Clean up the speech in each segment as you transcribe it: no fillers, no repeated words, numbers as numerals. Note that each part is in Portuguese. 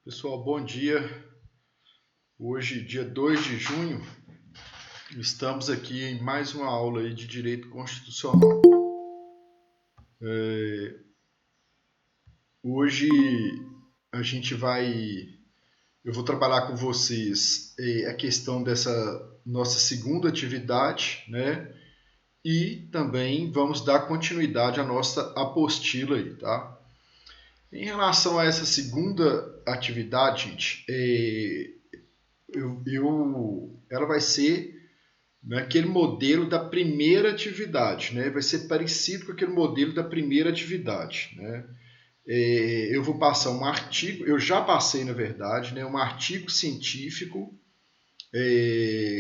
Pessoal, bom dia. Hoje, dia 2 de junho, estamos aqui em mais uma aula aí de Direito Constitucional. Hoje eu vou trabalhar com vocês a questão dessa nossa segunda atividade, né? E também vamos dar continuidade à nossa apostila aí, tá? Em relação a essa segunda atividade, gente, ela vai ser naquele modelo da primeira atividade, né? Vai ser parecido com aquele modelo da primeira atividade, né? Eu vou passar um artigo, eu já passei na verdade, né? Um artigo científico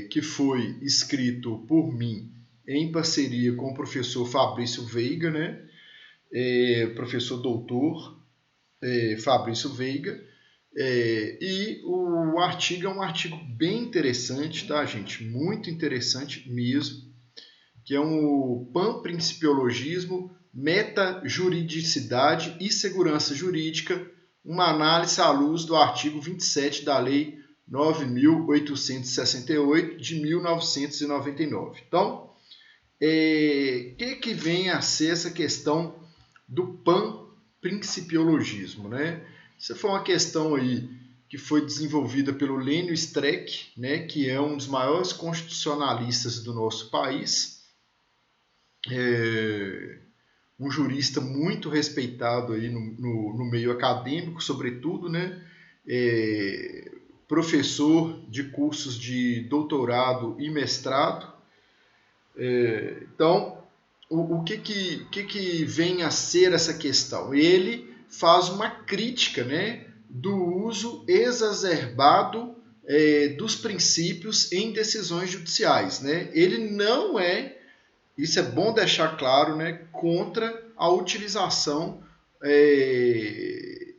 que foi escrito por mim em parceria com o professor Fabrício Veiga, né? Professor doutor Fabrício Veiga. E o artigo é um artigo bem interessante, tá, gente? Muito interessante mesmo, que é um panprincipiologismo, metajuridicidade e segurança jurídica, uma análise à luz do artigo 27 da Lei 9.868 de 1999. Então, que vem a ser essa questão do panprincipiologismo, né? Essa foi uma questão aí que foi desenvolvida pelo Lênio Streck, né, que é um dos maiores constitucionalistas do nosso país, um jurista muito respeitado aí no meio acadêmico, sobretudo, né, professor de cursos de doutorado e mestrado. Então, o que vem a ser essa questão? Ele faz uma crítica, né, do uso exacerbado dos princípios em decisões judiciais, né? Ele não é, isso é bom deixar claro, né, contra a utilização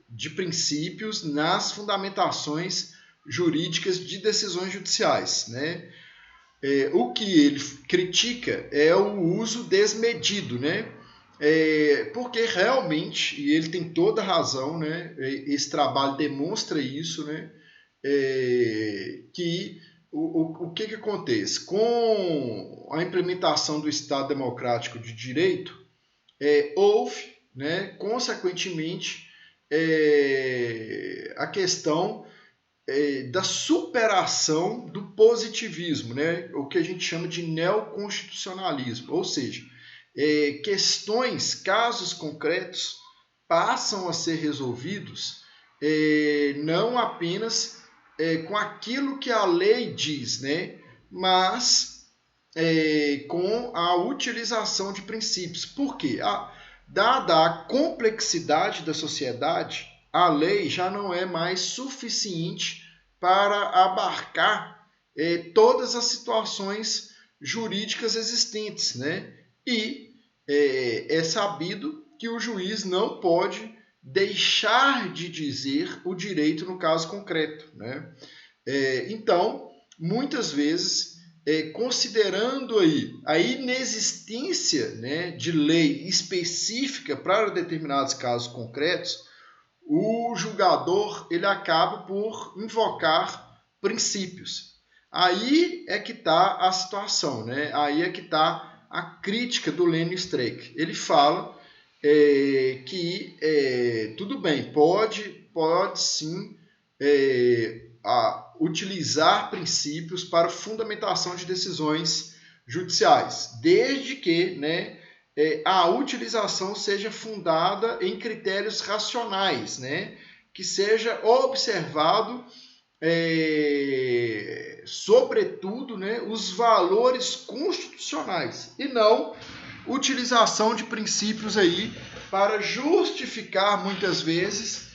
de princípios nas fundamentações jurídicas de decisões judiciais, né? O que ele critica é o uso desmedido, né? Porque realmente, e ele tem toda a razão, né? Esse trabalho demonstra isso, né? Que o que acontece? Com a implementação do Estado Democrático de Direito, houve, né, consequentemente, a questão da superação do positivismo, né? O que a gente chama de neoconstitucionalismo, ou seja, questões, casos concretos passam a ser resolvidos não apenas com aquilo que a lei diz, né? Mas com a utilização de princípios. Por quê? Dada a complexidade da sociedade, a lei já não é mais suficiente para abarcar todas as situações jurídicas existentes, né? E é sabido que o juiz não pode deixar de dizer o direito no caso concreto, né? Então, muitas vezes, considerando aí a inexistência, né, de lei específica para determinados casos concretos, o julgador ele acaba por invocar princípios. Aí é que está a situação, né? Aí é que está a crítica do Lênio Streck. Ele fala que tudo bem, pode sim utilizar princípios para fundamentação de decisões judiciais, desde que, né, a utilização seja fundada em critérios racionais, né, que seja observado, sobretudo, né, os valores constitucionais e não utilização de princípios aí para justificar muitas vezes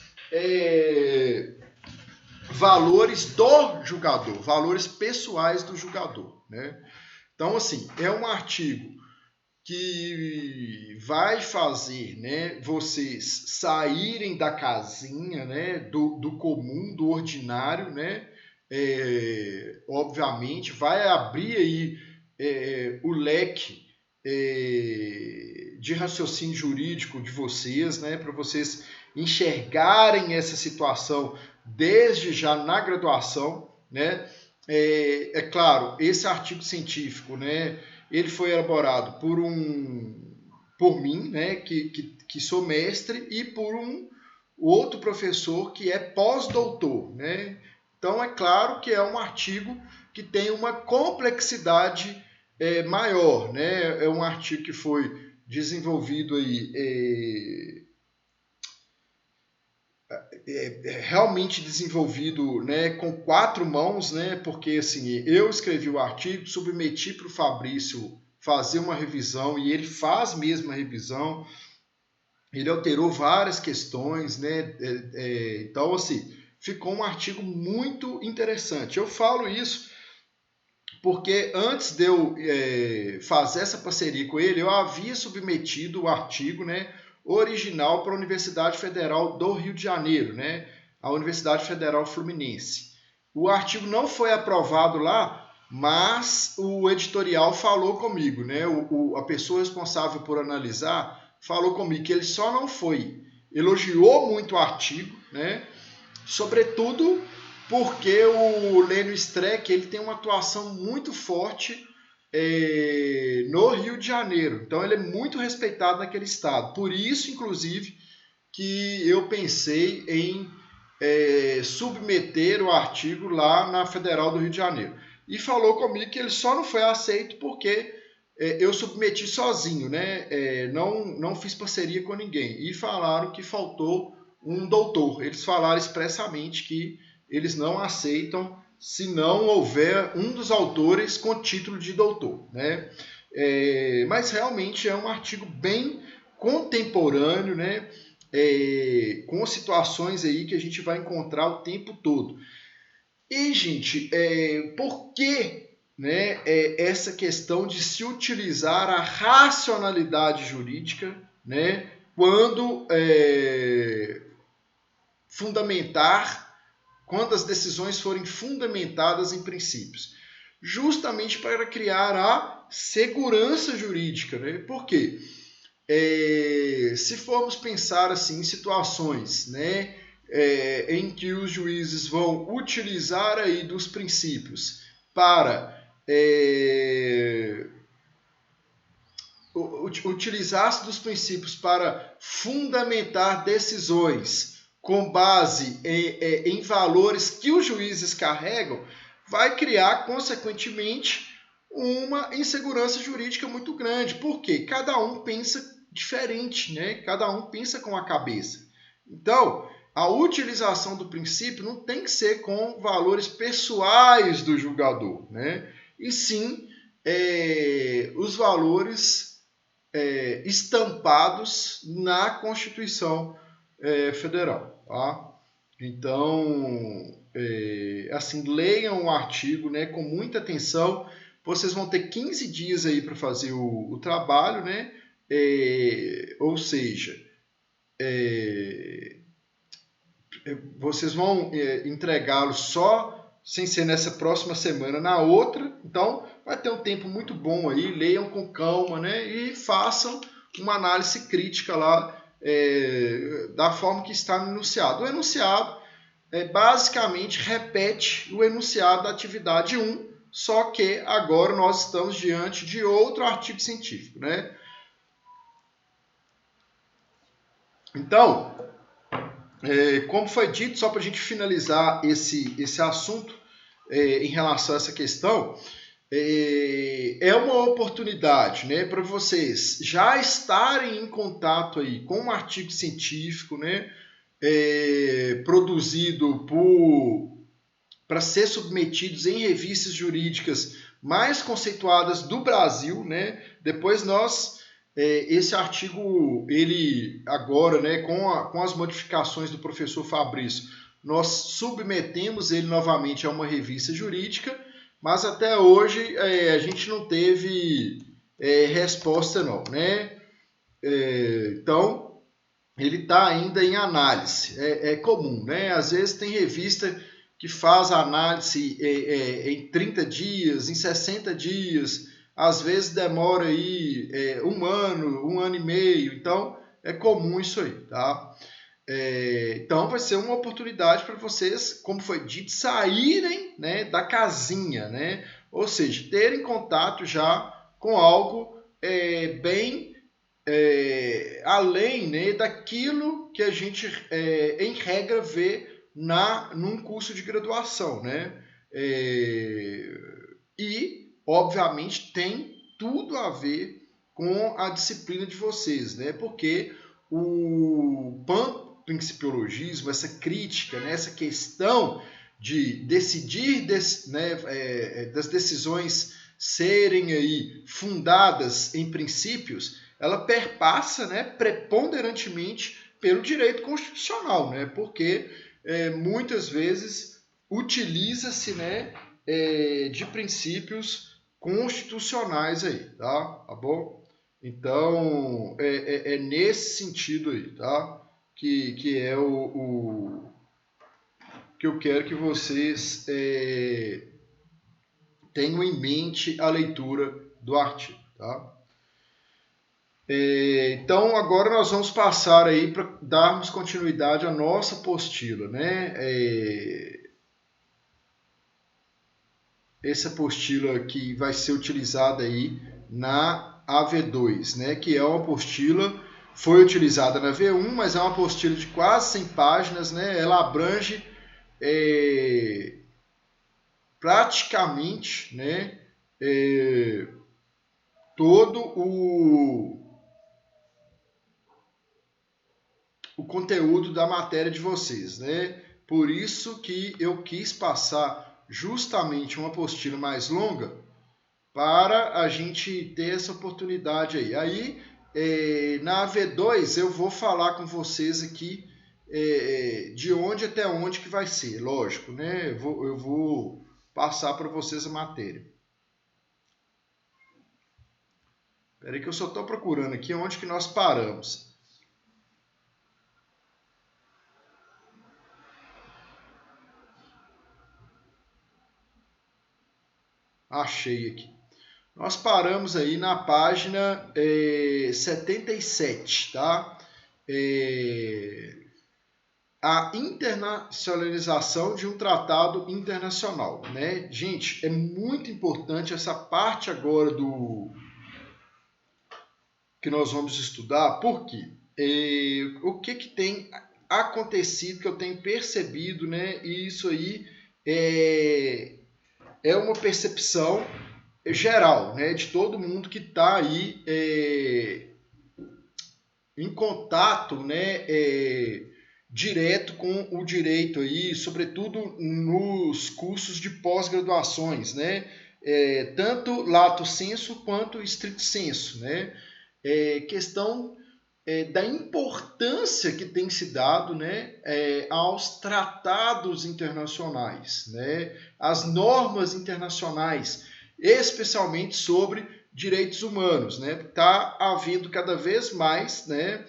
valores do julgador, valores pessoais do julgador, né? Então, assim, é um artigo que vai fazer, né, vocês saírem da casinha, né, do comum, do ordinário, né? Obviamente, vai abrir aí o leque de raciocínio jurídico de vocês, né, para vocês enxergarem essa situação desde já na graduação, né? É claro, esse artigo científico, né, ele foi elaborado por mim, né, que sou mestre, e por um outro professor que é pós-doutor, né? Então é claro que é um artigo que tem uma complexidade maior, né? É um artigo que foi desenvolvido aí realmente desenvolvido, né, com 4 mãos, né, porque assim, eu escrevi o artigo, submeti para o Fabrício fazer uma revisão e ele faz mesmo a revisão, ele alterou várias questões, né, então assim, ficou um artigo muito interessante. Eu falo isso porque antes de eu fazer essa parceria com ele, eu havia submetido o artigo, né, original para a Universidade Federal do Rio de Janeiro, né, a Universidade Federal Fluminense. O artigo não foi aprovado lá, mas o editorial falou comigo, né, a pessoa responsável por analisar falou comigo que ele só não foi, elogiou muito o artigo, né, sobretudo porque o Lênio Streck ele tem uma atuação muito forte no Rio de Janeiro. Então ele é muito respeitado naquele estado. Por isso, inclusive, que eu pensei em submeter o artigo lá na Federal do Rio de Janeiro. E falou comigo que ele só não foi aceito porque eu submeti sozinho, né? Não fiz parceria com ninguém. E falaram que faltou um doutor. Eles falaram expressamente que eles não aceitam se não houver um dos autores com título de doutor, né? Mas realmente é um artigo bem contemporâneo, né? Com situações aí que a gente vai encontrar o tempo todo. E, gente, por que, né, essa questão de se utilizar a racionalidade jurídica, né, quando quando as decisões forem fundamentadas em princípios? Justamente para criar a segurança jurídica, né? Por quê? Se formos pensar assim em situações, né, em que os juízes vão utilizar aí dos princípios para utilizar-se dos princípios para fundamentar decisões com base em valores que os juízes carregam, vai criar, consequentemente, uma insegurança jurídica muito grande, porque cada um pensa diferente, né? Cada um pensa com a cabeça. Então, a utilização do princípio não tem que ser com valores pessoais do julgador, né? E sim os valores estampados na Constituição Federal, tá? Então, assim, leiam o artigo, né, com muita atenção. Vocês vão ter 15 dias aí para fazer o trabalho, né? Ou seja, vocês vão entregá-lo só sem ser nessa próxima semana, na outra. Então, vai ter um tempo muito bom aí. Leiam com calma, né? E façam uma análise crítica lá da forma que está no enunciado. O enunciado basicamente repete o enunciado da atividade 1, só que agora nós estamos diante de outro artigo científico, né? Então, como foi dito, só para a gente finalizar esse assunto em relação a essa questão, é uma oportunidade, né, para vocês já estarem em contato aí com um artigo científico, né, produzido para ser submetidos em revistas jurídicas mais conceituadas do Brasil, né? Depois esse artigo, ele agora, né, com as modificações do professor Fabrício, nós submetemos ele novamente a uma revista jurídica, mas até hoje a gente não teve resposta não, né? Então, ele está ainda em análise, é comum, né? Às vezes tem revista que faz a análise em 30 dias, em 60 dias, às vezes demora aí um ano e meio, então é comum isso aí, tá? Então vai ser uma oportunidade para vocês, como foi dito, saírem, né, da casinha, né? Ou seja, terem contato já com algo bem além, né, daquilo que a gente, em regra, vê num curso de graduação, né? E, obviamente, tem tudo a ver com a disciplina de vocês, né? Porque o panprincipiologismo, essa crítica, né, essa questão de decidir, né, das decisões serem aí fundadas em princípios, ela perpassa, né, preponderantemente pelo direito constitucional, né? Porque muitas vezes utiliza-se, né, de princípios constitucionais aí, tá bom? Então, é nesse sentido aí, tá? Que é o que eu quero que vocês tenham em mente a leitura do artigo, tá? Então, agora nós vamos passar aí para darmos continuidade à nossa apostila, né? Essa apostila que vai ser utilizada aí na AV2, né? Que é uma apostila, foi utilizada na V1, mas é uma apostila de quase 100 páginas, né? Ela abrange praticamente, né? Todo o conteúdo da matéria de vocês, né? Por isso que eu quis passar justamente uma apostila mais longa para a gente ter essa oportunidade aí. Aí, na V2, eu vou falar com vocês aqui de onde até onde que vai ser, lógico, né? Eu vou passar para vocês a matéria. Espera aí que eu só estou procurando aqui onde que nós paramos. Achei aqui. Nós paramos aí na página 77, tá? A internacionalização de um tratado internacional, né? Gente, é muito importante essa parte agora do que nós vamos estudar, porque o que tem acontecido, que eu tenho percebido, né? E isso aí é uma percepção geral, né? De todo mundo que está aí em contato, né? Direto com o direito aí, sobretudo nos cursos de pós-graduações, né? Tanto lato sensu quanto stricto sensu, né? Questão da importância que tem se dado, né, aos tratados internacionais, né, às normas internacionais, especialmente sobre direitos humanos, né? Está havendo cada vez mais, né?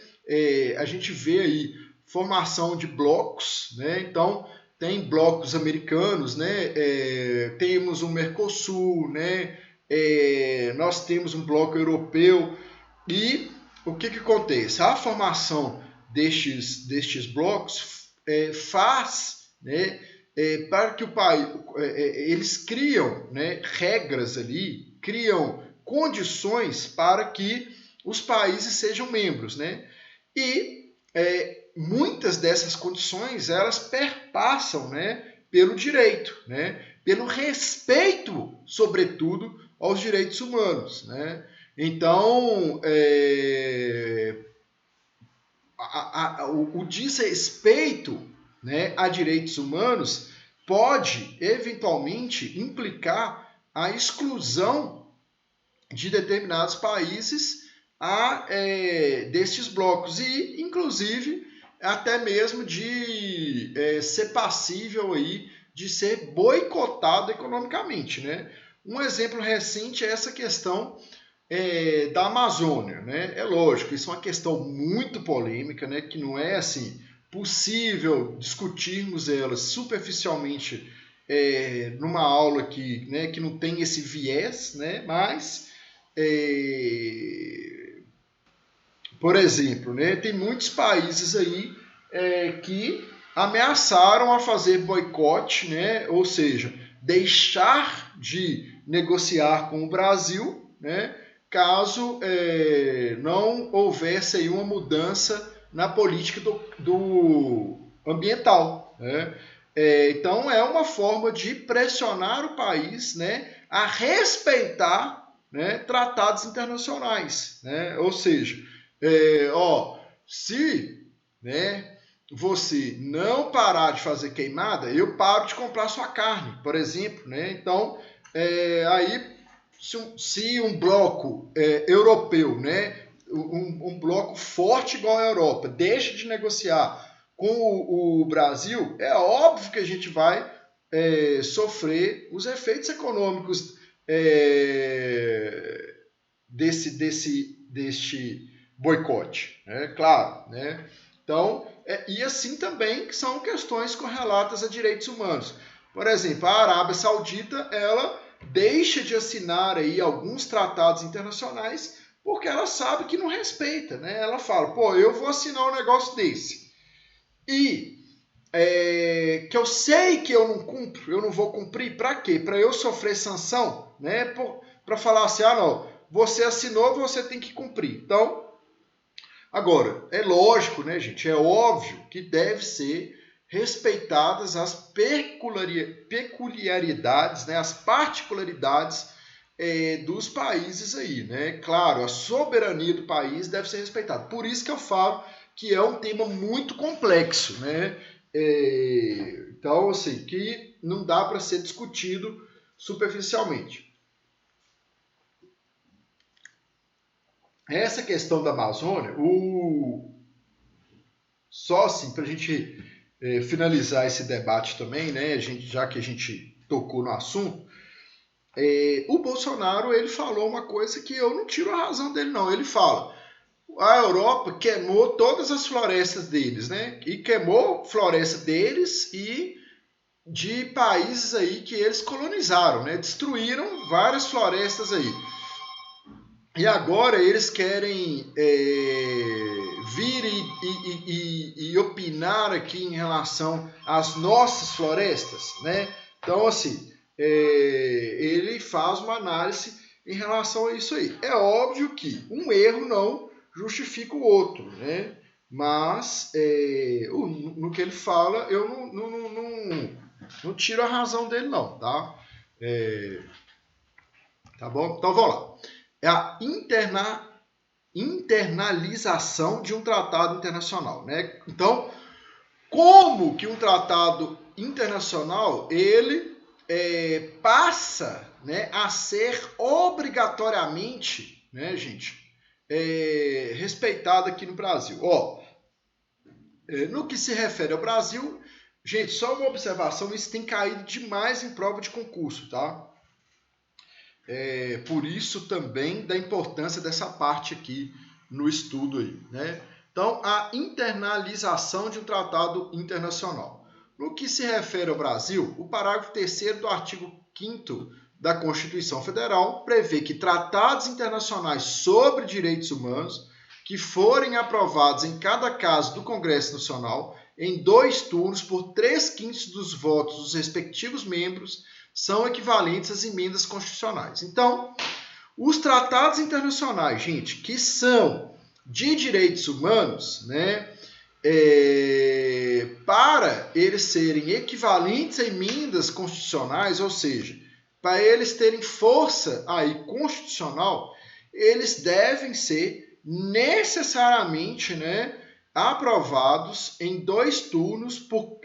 A gente vê aí formação de blocos, né? Então tem blocos americanos, né? Temos o Mercosul, né? Nós temos um bloco europeu e o que acontece? A formação destes blocos faz, né, para que o país, eles criam, né, regras ali, criam condições para que os países sejam membros, né? E muitas dessas condições elas perpassam, né, pelo direito, né, pelo respeito, sobretudo, aos direitos humanos, né? Então, o desrespeito, né, a direitos humanos pode, eventualmente, implicar a exclusão de determinados países destes blocos e, inclusive, até mesmo de ser passível aí de ser boicotado economicamente, né? Um exemplo recente é essa questão da Amazônia, né? É lógico, isso é uma questão muito polêmica, né? Que não é assim possível discutirmos ela superficialmente numa aula que não tem esse viés, né? Mas, por exemplo, né? Tem muitos países aí que ameaçaram a fazer boicote, né? Ou seja, deixar de negociar com o Brasil, né? Caso não houvesse aí uma mudança na política do ambiental, né? Então é uma forma de pressionar o país, né, a respeitar, né, tratados internacionais, né? Ou seja, se, né, você não parar de fazer queimada, eu paro de comprar sua carne, por exemplo, né? Então aí se um bloco europeu, né, um bloco forte igual a Europa, deixa de negociar com o Brasil, é óbvio que a gente vai sofrer os efeitos econômicos deste boicote, né? Claro, né? Então, e assim também são questões correlatas a direitos humanos. Por exemplo, a Arábia Saudita, ela deixa de assinar aí alguns tratados internacionais porque ela sabe que não respeita, né? Ela fala, pô, eu vou assinar um negócio desse e que eu sei que eu não cumpro, eu não vou cumprir, para quê? Para eu sofrer sanção, né? Para falar assim, não, você assinou, você tem que cumprir. Então, agora, é lógico, né, gente? É óbvio que deve ser respeitadas as peculiaridades, né, as particularidades dos países aí, né? Claro, a soberania do país deve ser respeitada. Por isso que eu falo que é um tema muito complexo, né? Então, assim, que não dá para ser discutido superficialmente. Essa questão da Amazônia, só assim, para a gente finalizar esse debate também, né, já que a gente tocou no assunto, o Bolsonaro ele falou uma coisa que eu não tiro a razão dele, não. Ele fala, a Europa queimou todas as florestas deles, né? E queimou floresta deles e de países aí que eles colonizaram, né? Destruíram várias florestas aí. E agora eles querem vir e opinar aqui em relação às nossas florestas, né? Então, assim, ele faz uma análise em relação a isso aí. É óbvio que um erro não justifica o outro, né? Mas no que ele fala, eu não tiro a razão dele, não, tá? Tá bom? Então, vamos lá. É a internalização de um tratado internacional, né? Então, como que um tratado internacional ele passa, né, a ser obrigatoriamente, né, gente, respeitado aqui no Brasil? No que se refere ao Brasil, gente, só uma observação, isso tem caído demais em prova de concurso, tá? Por isso também da importância dessa parte aqui no estudo aí, né? Então, a internalização de um tratado internacional. No que se refere ao Brasil, o parágrafo 3º do artigo 5º da Constituição Federal prevê que tratados internacionais sobre direitos humanos que forem aprovados em cada caso do Congresso Nacional em 2 turnos por 3/5 dos votos dos respectivos membros são equivalentes às emendas constitucionais. Então, os tratados internacionais, gente, que são de direitos humanos, né, para eles serem equivalentes a emendas constitucionais, ou seja, para eles terem força aí constitucional, eles devem ser necessariamente, né, aprovados em 2 turnos por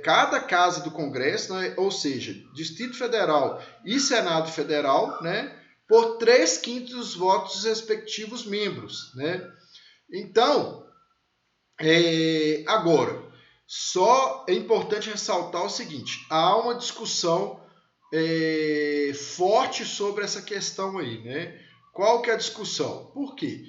cada casa do Congresso, né, ou seja, Distrito Federal e Senado Federal, né, por 3/5 dos votos dos respectivos membros, né? Então, agora, só é importante ressaltar o seguinte, há uma discussão forte sobre essa questão aí, né? Qual que é a discussão? Por quê?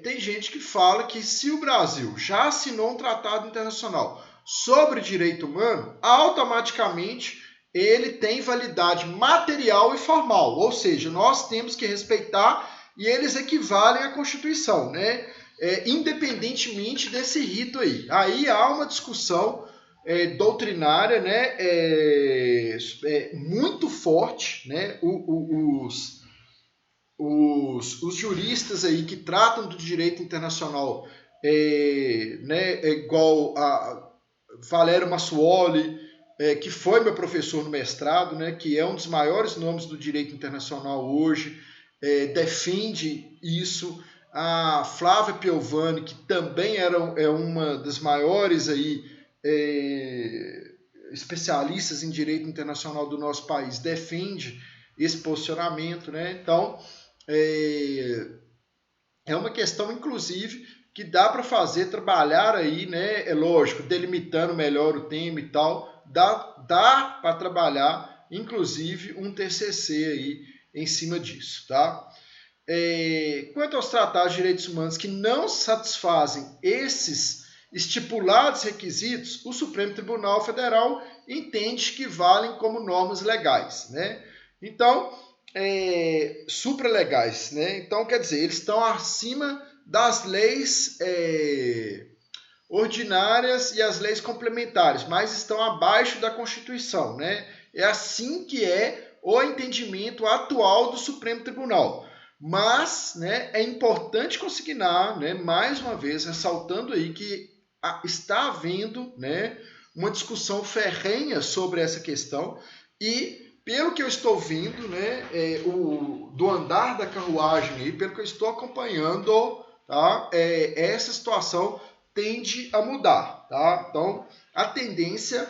Tem gente que fala que se o Brasil já assinou um tratado internacional sobre direito humano, automaticamente ele tem validade material e formal, ou seja, nós temos que respeitar e eles equivalem à Constituição, né? independentemente desse rito aí. Aí há uma discussão doutrinária, né, muito forte, né, os juristas aí que tratam do direito internacional, né, igual a Valério Massuoli, que foi meu professor no mestrado, né, que é um dos maiores nomes do direito internacional hoje, defende isso. A Flávia Piovani, que também é uma das maiores aí, especialistas em direito internacional do nosso país, defende esse posicionamento, né? Então, é uma questão, inclusive, que dá para fazer, trabalhar aí, né? É lógico, delimitando melhor o tema e tal, dá para trabalhar, inclusive, um TCC aí em cima disso, tá? Quanto aos tratados de direitos humanos que não satisfazem esses estipulados requisitos, o Supremo Tribunal Federal entende que valem como normas legais, né? Então, supralegais, né? Então, quer dizer, eles estão acima das leis ordinárias e as leis complementares, mas estão abaixo da Constituição, né? É assim que é o entendimento atual do Supremo Tribunal. Mas, né, é importante consignar, né, mais uma vez, ressaltando aí que está havendo, né, uma discussão ferrenha sobre essa questão e, pelo que eu estou vendo, né, do andar da carruagem, aí, pelo que eu estou acompanhando, tá, essa situação tende a mudar, tá? Então, a tendência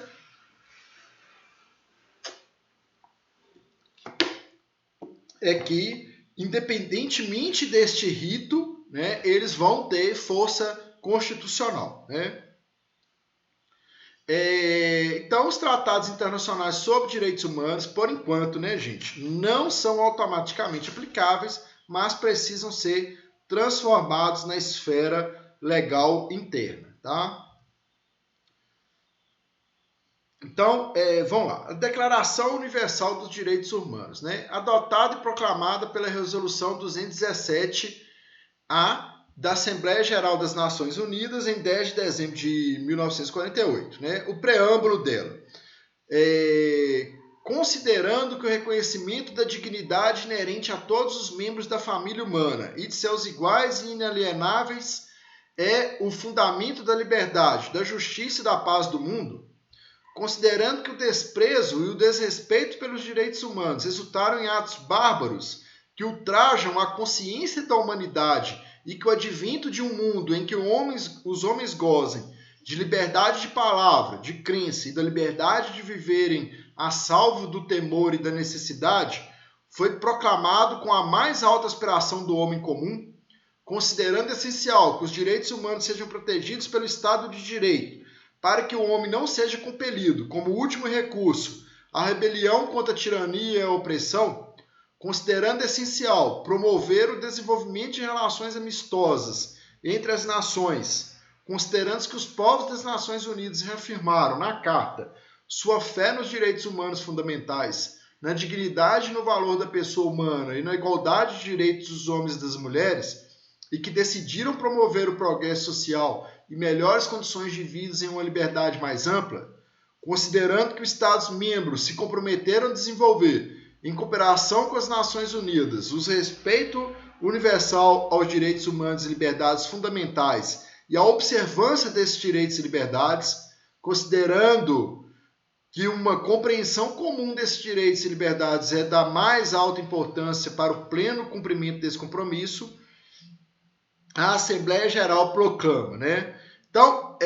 é que, independentemente deste rito, né, eles vão ter força constitucional, né? Então, os tratados internacionais sobre direitos humanos, por enquanto, né, gente, não são automaticamente aplicáveis, mas precisam ser transformados na esfera legal interna, tá? Então, vamos lá. A Declaração Universal dos Direitos Humanos, né? Adotada e proclamada pela Resolução 217-A da Assembleia Geral das Nações Unidas em 10 de dezembro de 1948, né? O preâmbulo dela. Considerando que o reconhecimento da dignidade inerente a todos os membros da família humana e de seus iguais e inalienáveis é o fundamento da liberdade, da justiça e da paz do mundo, considerando que o desprezo e o desrespeito pelos direitos humanos resultaram em atos bárbaros que ultrajam a consciência da humanidade e que o advento de um mundo em que os homens gozem de liberdade de palavra, de crença e da liberdade de viverem a salvo do temor e da necessidade, foi proclamado com a mais alta aspiração do homem comum, considerando essencial que os direitos humanos sejam protegidos pelo Estado de Direito, para que o homem não seja compelido, como último recurso, à rebelião contra a tirania e a opressão, considerando essencial promover o desenvolvimento de relações amistosas entre as nações, considerando que os povos das Nações Unidas reafirmaram na Carta sua fé nos direitos humanos fundamentais, na dignidade e no valor da pessoa humana e na igualdade de direitos dos homens e das mulheres, e que decidiram promover o progresso social e melhores condições de vida em uma liberdade mais ampla, considerando que os Estados-membros se comprometeram a desenvolver, em cooperação com as Nações Unidas, o respeito universal aos direitos humanos e liberdades fundamentais e a observância desses direitos e liberdades, considerando que uma compreensão comum desses direitos e liberdades é da mais alta importância para o pleno cumprimento desse compromisso, a Assembleia Geral proclama, né? Então,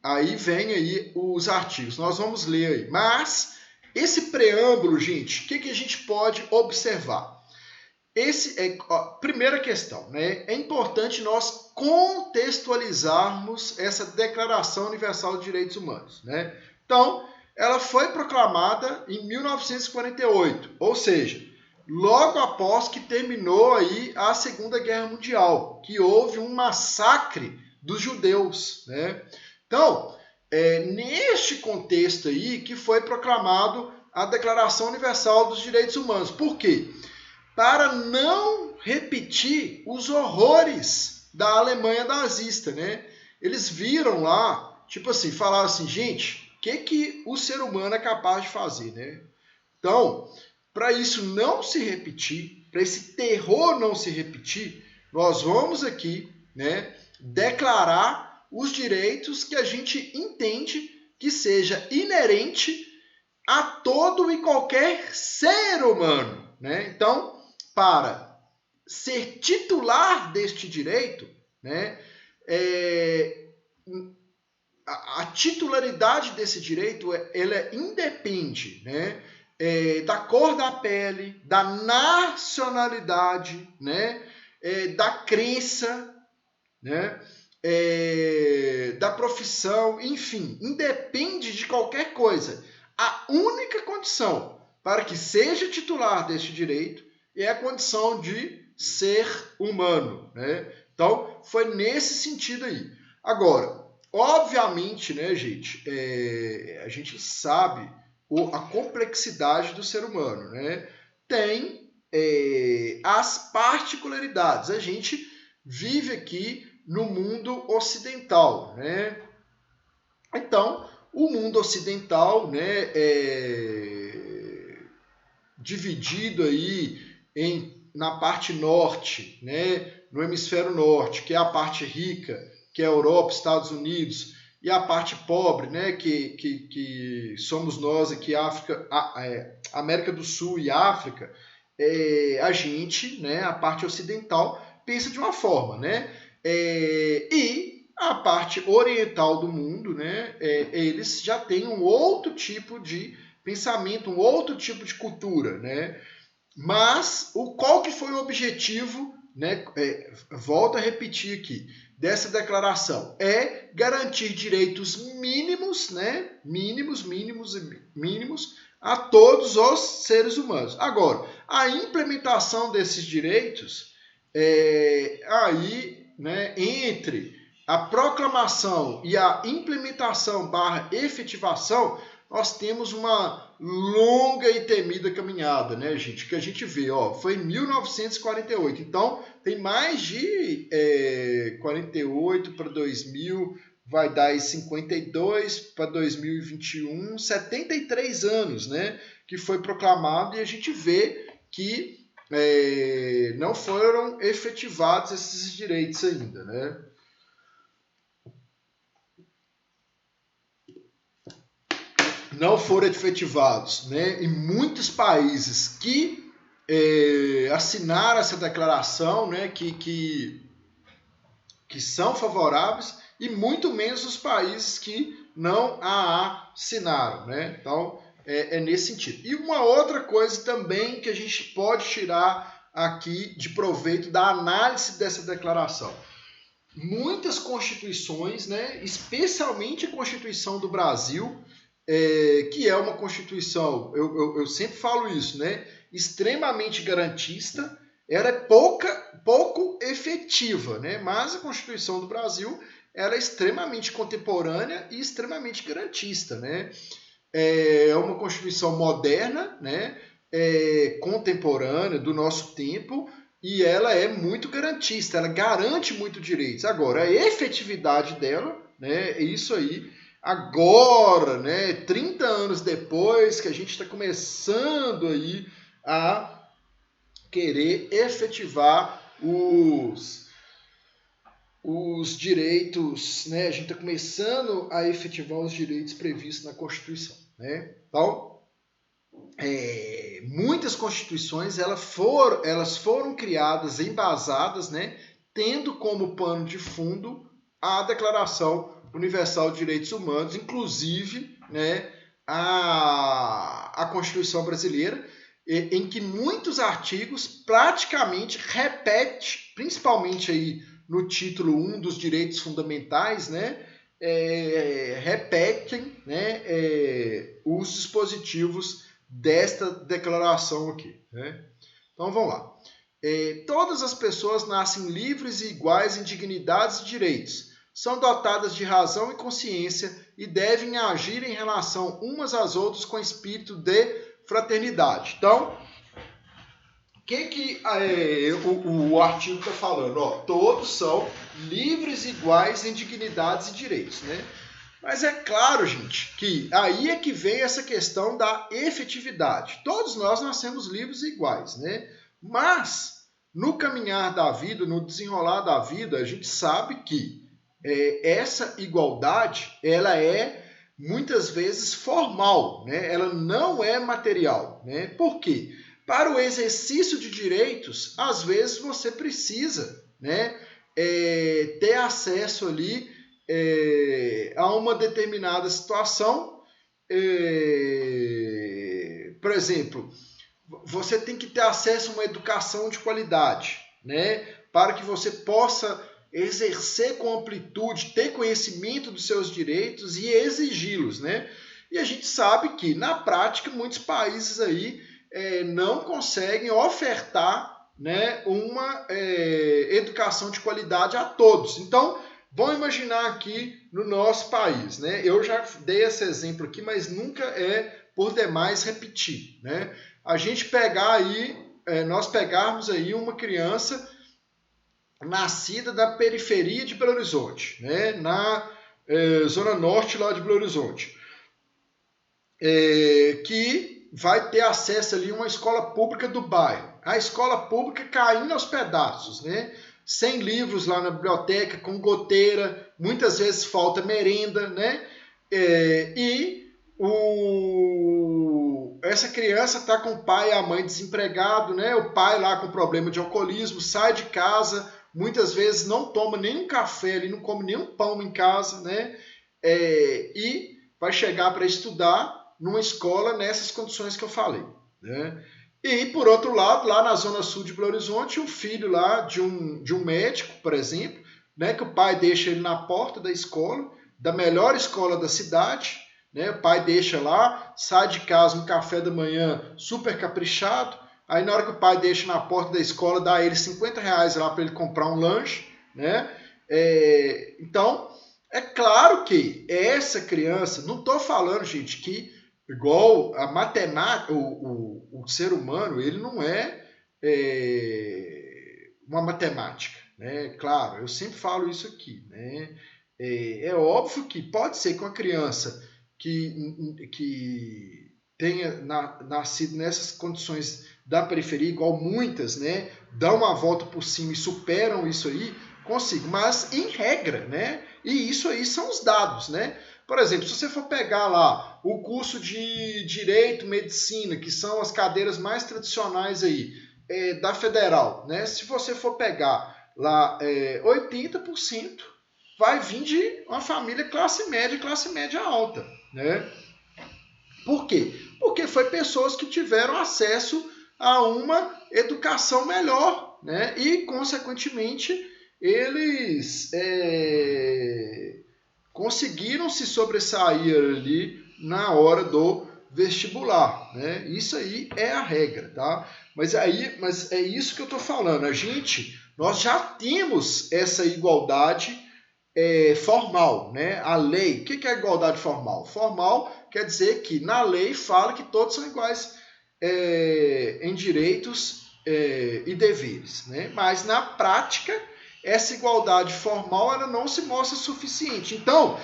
aí vem aí os artigos, nós vamos ler aí. Mas, esse preâmbulo, gente, o que a gente pode observar? Primeira questão, né? É importante nós contextualizarmos essa Declaração Universal de Direitos Humanos, né? Então, ela foi proclamada em 1948, ou seja, logo após que terminou aí a Segunda Guerra Mundial, que houve um massacre dos judeus, né? Então, neste contexto aí que foi proclamado a Declaração Universal dos Direitos Humanos. Por quê? para não repetir os horrores da Alemanha nazista, né? Eles viram lá, tipo assim, falaram assim, gente, o que o ser humano é capaz de fazer, né? Então, para isso não se repetir, para esse terror não se repetir, nós vamos aqui, né, declarar os direitos que a gente entende que seja inerente a todo e qualquer ser humano, né? Então, para ser titular deste direito, né, a titularidade desse direito ela independe, né, da cor da pele, da nacionalidade, né, da crença, né, da profissão, enfim, independe de qualquer coisa. A única condição para que seja titular deste direito é a condição de ser humano, né? Então, foi nesse sentido aí. Agora, obviamente, né, gente, a gente sabe a complexidade do ser humano, né? Tem as particularidades. A gente vive aqui no mundo ocidental, né? Então, o mundo ocidental, né, dividido aí na parte norte, né, no hemisfério norte, que é a parte rica, que é a Europa, Estados Unidos, e a parte pobre, né, que somos nós aqui, África, América do Sul e África, a gente, né, a parte ocidental, pensa de uma forma, né, e a parte oriental do mundo, né, eles já têm um outro tipo de pensamento, um outro tipo de cultura, né? Mas qual que foi o objetivo, né? Volto a repetir aqui, dessa declaração, é garantir direitos mínimos, né? Mínimos a todos os seres humanos. Agora, a implementação desses direitos aí, né, entre a proclamação e a implementação / efetivação, nós temos uma longa e temida caminhada, né, gente? Que a gente vê, ó, foi em 1948. Então, tem mais de 48 para 2000, vai dar 52 para 2021, 73 anos, né? Que foi proclamado e a gente vê que não foram efetivados esses direitos ainda, né? Não foram efetivados, né? Em muitos países que assinaram essa declaração, né? Que são favoráveis, e muito menos os países que não a assinaram, né? Então, é nesse sentido. E uma outra coisa também que a gente pode tirar aqui de proveito da análise dessa declaração. Muitas constituições, né, especialmente a Constituição do Brasil, que é uma Constituição, eu sempre falo isso, né, extremamente garantista, ela é pouco efetiva, né, mas a Constituição do Brasil ela é extremamente contemporânea e extremamente garantista, né. É uma Constituição moderna, né, contemporânea, do nosso tempo, e ela é muito garantista, ela garante muito direitos. Agora, a efetividade dela, né, é isso aí. Agora, né, 30 anos depois que a gente está começando aí a querer efetivar os direitos, né, a gente está começando a efetivar os direitos previstos na Constituição, né? Então, muitas constituições elas foram criadas, embasadas, né, tendo como pano de fundo a Declaração Universal de Direitos Humanos, inclusive, né, a Constituição Brasileira, em que muitos artigos praticamente repete, principalmente aí no título 1 dos direitos fundamentais, né, repetem, né, os dispositivos desta declaração aqui, né? Então vamos lá. Todas as pessoas nascem livres e iguais em dignidades e direitos, são dotadas de razão e consciência e devem agir em relação umas às outras com espírito de fraternidade. Então, o o artigo está falando? Ó, todos são livres, iguais em dignidades e direitos, né? Mas é claro, gente, que aí é que vem essa questão da efetividade. Todos nós nascemos livres e iguais, né? Mas no caminhar da vida, no desenrolar da vida, a gente sabe que essa igualdade, ela é muitas vezes formal, né? Ela não é material, né? Por quê? Para o exercício de direitos, às vezes você precisa, né, ter acesso ali a uma determinada situação. Por exemplo, você tem que ter acesso a uma educação de qualidade, né, para que você possa exercer com amplitude, ter conhecimento dos seus direitos e exigi-los, né? E a gente sabe que, na prática, muitos países aí não conseguem ofertar, né, uma educação de qualidade a todos. Então, vamos imaginar aqui no nosso país, né? Eu já dei esse exemplo aqui, mas nunca é por demais repetir, né? A gente pegar aí, nós pegarmos aí uma criança nascida da periferia de Belo Horizonte, né? Na zona norte lá de Belo Horizonte, que vai ter acesso ali a uma escola pública do bairro. A escola pública caindo aos pedaços, né? Sem livros lá na biblioteca, com goteira, muitas vezes falta merenda, né? Essa criança está com o pai e a mãe desempregado, né? O pai lá com problema de alcoolismo, sai de casa, muitas vezes não toma nenhum café, ele não come nenhum pão em casa, né? E vai chegar para estudar numa escola nessas condições que eu falei, né? E, por outro lado, lá na zona sul de Belo Horizonte, um filho lá de um médico, por exemplo, né, que o pai deixa ele na porta da escola, da melhor escola da cidade, né, o pai deixa lá, sai de casa no café da manhã super caprichado, aí na hora que o pai deixa na porta da escola, dá a ele R$50 lá para ele comprar um lanche, né? Então, é claro que essa criança, não estou falando, gente, que igual a matemática, o ser humano, ele não é uma matemática, né? Claro, eu sempre falo isso aqui, né? É óbvio que pode ser que uma criança que tenha nascido nessas condições da periferia, igual muitas, né? Dão uma volta por cima e superam isso aí, consigo. Mas, em regra, né? E isso aí são os dados, né? Por exemplo, se você for pegar lá o curso de Direito, Medicina, que são as cadeiras mais tradicionais aí, da Federal, né? Se você for pegar lá 80% vai vir de uma família classe média alta, né? Por quê? Porque foi pessoas que tiveram acesso a uma educação melhor, né? E, consequentemente, eles conseguiram se sobressair ali na hora do vestibular, né? Isso aí é a regra, tá? Mas é isso que eu estou falando. Nós já temos essa igualdade formal, né? A lei. O que é a igualdade formal? Formal quer dizer que na lei fala que todos são iguais em direitos e deveres, né? Mas na prática essa igualdade formal ela não se mostra suficiente. Então,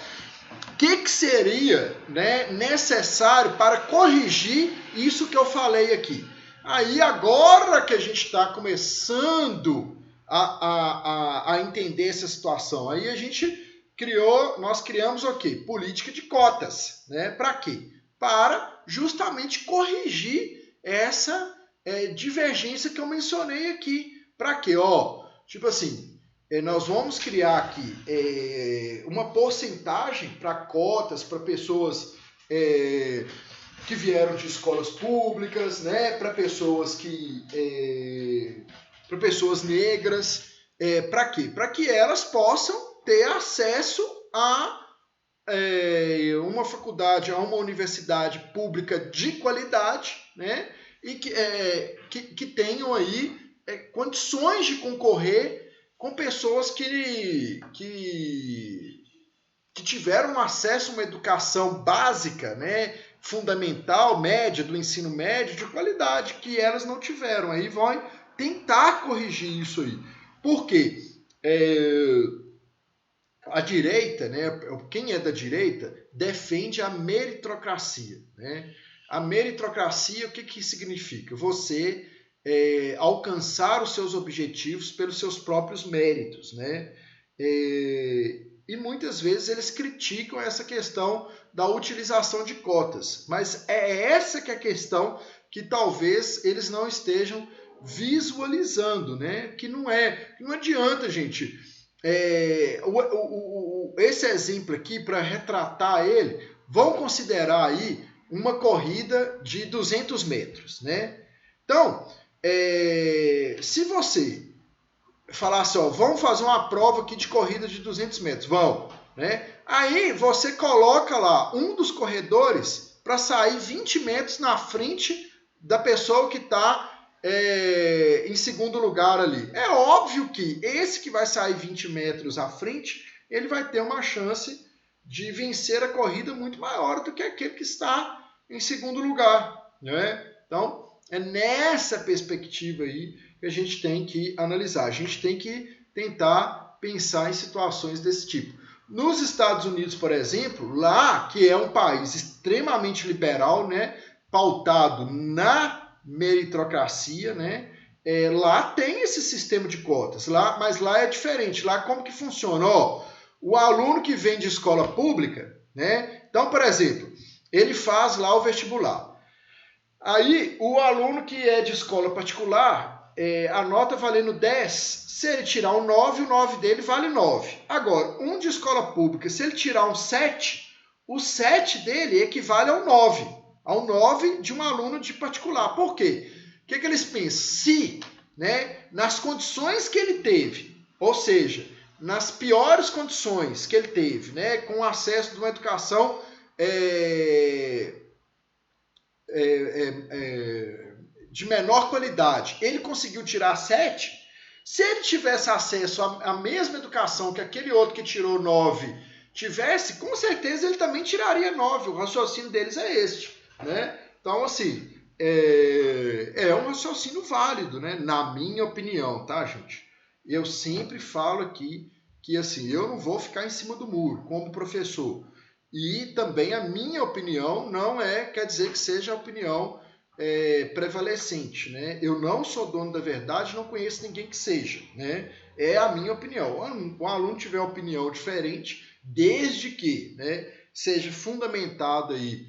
o que seria, né, necessário para corrigir isso que eu falei aqui? Aí agora que a gente está começando a entender essa situação, aí nós criamos o quê? Política de cotas, né? Para quê? Para justamente corrigir essa divergência que eu mencionei aqui. Para quê? Tipo assim, nós vamos criar aqui uma porcentagem para cotas, para pessoas que vieram de escolas públicas, né? Para pessoas para pessoas negras, para quê? Para que elas possam ter acesso a uma faculdade, a uma universidade pública de qualidade, né? E que tenham aí condições de concorrer com pessoas que que tiveram acesso a uma educação básica, né, fundamental, média, do ensino médio, de qualidade, que elas não tiveram. Aí vão tentar corrigir isso aí. Por quê? A direita, né, quem é da direita, defende a meritocracia. Né? A meritocracia, o que significa? Você alcançar os seus objetivos pelos seus próprios méritos. Né? E muitas vezes eles criticam essa questão da utilização de cotas. Mas é essa que é a questão que talvez eles não estejam visualizando, né? Que não adianta, gente. Esse exemplo aqui, para retratar ele, vão considerar aí uma corrida de 200 metros, né? Então, se você falar assim, ó, vamos fazer uma prova aqui de corrida de 200 metros, vão, né? Aí você coloca lá um dos corredores para sair 20 metros na frente da pessoa que está em segundo lugar ali. É óbvio que esse que vai sair 20 metros à frente, ele vai ter uma chance de vencer a corrida muito maior do que aquele que está em segundo lugar, né? Então, é nessa perspectiva aí que a gente tem que analisar. A gente tem que tentar pensar em situações desse tipo. Nos Estados Unidos, por exemplo, lá, que é um país extremamente liberal, né, pautado na meritocracia, né, lá tem esse sistema de cotas, mas lá é diferente. Lá como que funciona? O aluno que vem de escola pública, né, então, por exemplo, ele faz lá o vestibular. Aí, o aluno que é de escola particular, a nota valendo 10, se ele tirar um 9, o 9 dele vale 9. Agora, um de escola pública, se ele tirar um 7, o 7 dele equivale ao 9 de um aluno de particular. Por quê? O que eles pensam? Se, né, nas condições que ele teve, ou seja, nas piores condições que ele teve, né, com acesso a uma educação de menor qualidade, ele conseguiu tirar 7, se ele tivesse acesso à mesma educação que aquele outro que tirou 9 tivesse, com certeza ele também tiraria 9. O raciocínio deles é este. Né? Então, assim, é um raciocínio válido, né? Na minha opinião, tá, gente? Eu sempre falo aqui que, assim, eu não vou ficar em cima do muro como professor. E também a minha opinião não quer dizer que seja a opinião prevalecente, né? Eu não sou dono da verdade, não conheço ninguém que seja, né? É a minha opinião. O aluno tiver opinião diferente, desde que, né, seja fundamentado aí,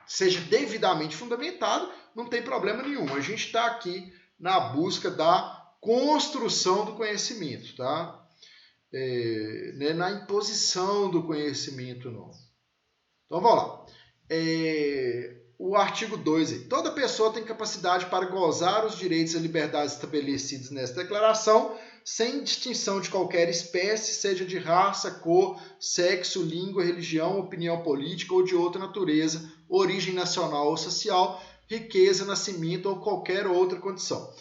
seja devidamente fundamentado, não tem problema nenhum. A gente está aqui na busca da construção do conhecimento, tá? Na imposição do conhecimento, não. Então, vamos lá. O artigo 2. Toda pessoa tem capacidade para gozar os direitos e liberdades estabelecidos nesta declaração, sem distinção de qualquer espécie, seja de raça, cor, sexo, língua, religião, opinião política ou de outra natureza, origem nacional ou social, riqueza, nascimento ou qualquer outra condição.